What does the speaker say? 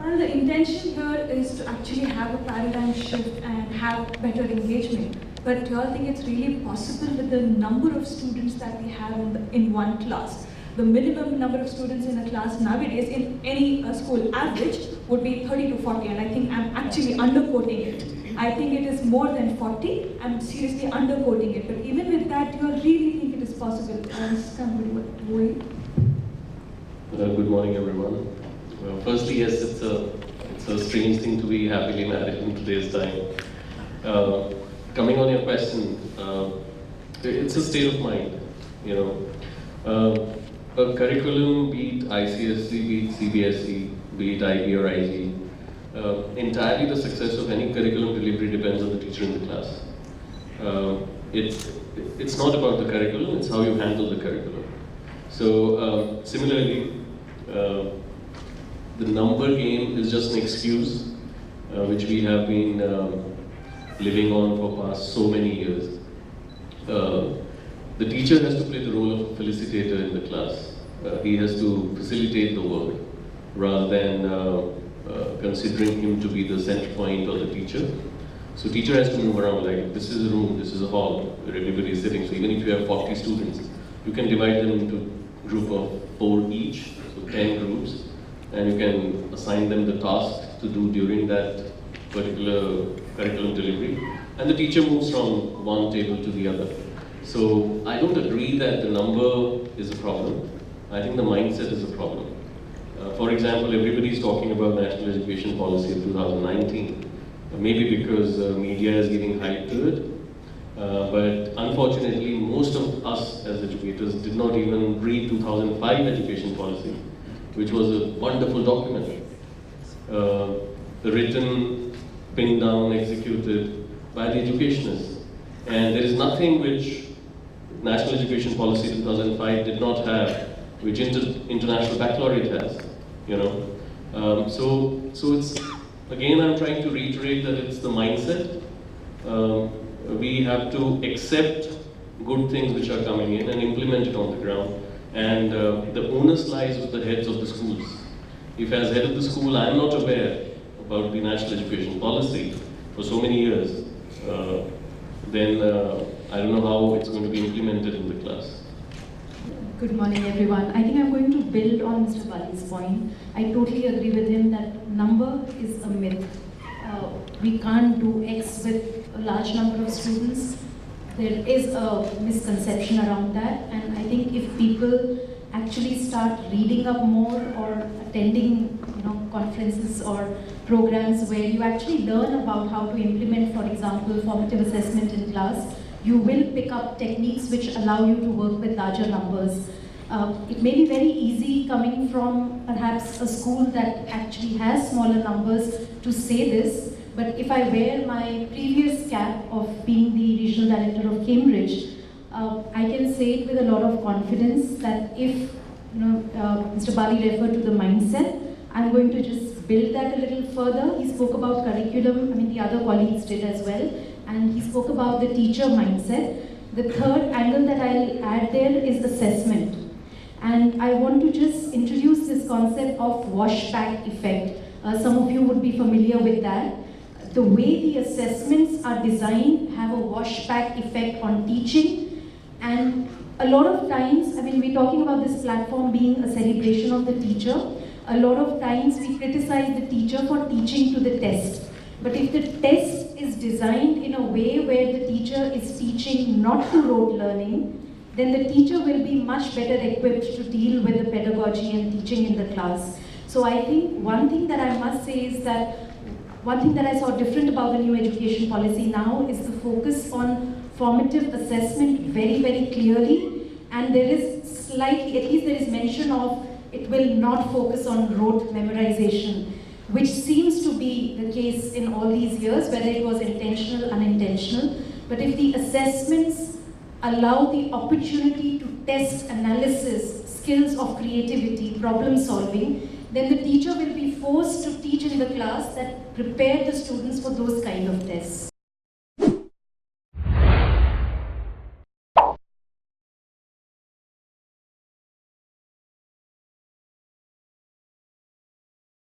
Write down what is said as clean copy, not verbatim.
Well, the intention here is to actually have a paradigm shift and have better engagement. But do you all think it's really possible with the number of students that we have in one class? The minimum number of students in a class nowadays in any school average would be 30 to 40, and I think I'm actually underquoting it. I think it is more than 40. I'm seriously underquoting it. But even with that, do you all really think it is possible? Good morning, everyone. Firstly, yes, it's a strange thing to be happily married in today's time. Coming on your question, it's a state of mind, you know. A curriculum, be it ICSE, be it CBSE, be it IB or IG, entirely the success of any curriculum delivery depends on the teacher in the class. It's not about the curriculum, it's how you handle the curriculum. So similarly, the number game is just an excuse which we have been living on for past so many years. The teacher has to play the role of a felicitator in the class. He has to facilitate the work rather than considering him to be the center point or the teacher. So teacher has to move around, like this is a room, this is a hall where everybody is sitting. So even if you have 40 students, you can divide them into a group of 4 each, so 10 groups, and you can assign them the task to do during that particular curriculum delivery. And the teacher moves from one table to the other. So I don't agree that the number is a problem. I think the mindset is a problem. For example, everybody is talking about National Education Policy of 2019, maybe because media is giving hype to it. But unfortunately, most of us as educators did not even read 2005 Education Policy, which was a wonderful document, written, pinned down, executed by the educationists. And there is nothing which National Education Policy 2005 did not have, which International Baccalaureate has, you know. So it's, again, I'm trying to reiterate that it's the mindset. We have to accept good things which are coming in and implement it on the ground. And the onus lies with the heads of the schools. If as head of the school, I'm not aware about the National Education Policy for so many years, then I don't know how it's going to be implemented in the class. Good morning, everyone. I think I'm going to build on Mr. Bali's point. I totally agree with him that number is a myth. We can't do X with a large number of students. There is a misconception around that, and I think if people actually start reading up more or attending, conferences or programs where you actually learn about how to implement, for example, formative assessment in class, you will pick up techniques which allow you to work with larger numbers. It may be very easy coming from perhaps a school that actually has smaller numbers to say this, but if I wear my previous cap of being the regional director of Cambridge, I can say it with a lot of confidence that if Mr. Bali referred to the mindset, I'm going to just build that a little further. He spoke about curriculum, the other colleagues did as well, and he spoke about the teacher mindset. The third angle that I'll add there is assessment. And I want to just introduce this concept of washback effect. Some of you would be familiar with that. The way the assessments are designed have a washback effect on teaching. And a lot of times, we're talking about this platform being a celebration of the teacher. A lot of times we criticize the teacher for teaching to the test. But if the test is designed in a way where the teacher is teaching not to rote learning, then the teacher will be much better equipped to deal with the pedagogy and teaching in the class. So I think one thing that I must say is that one thing that I saw different about the new education policy now is the focus on formative assessment very, very clearly. And there is slightly, at least there is mention of it will not focus on rote memorization, which seems to be the case in all these years, whether it was intentional, unintentional. But if the assessments allow the opportunity to test analysis, skills of creativity, problem solving, then the teacher will be forced to teach in the class that prepare the students for those kind of tests.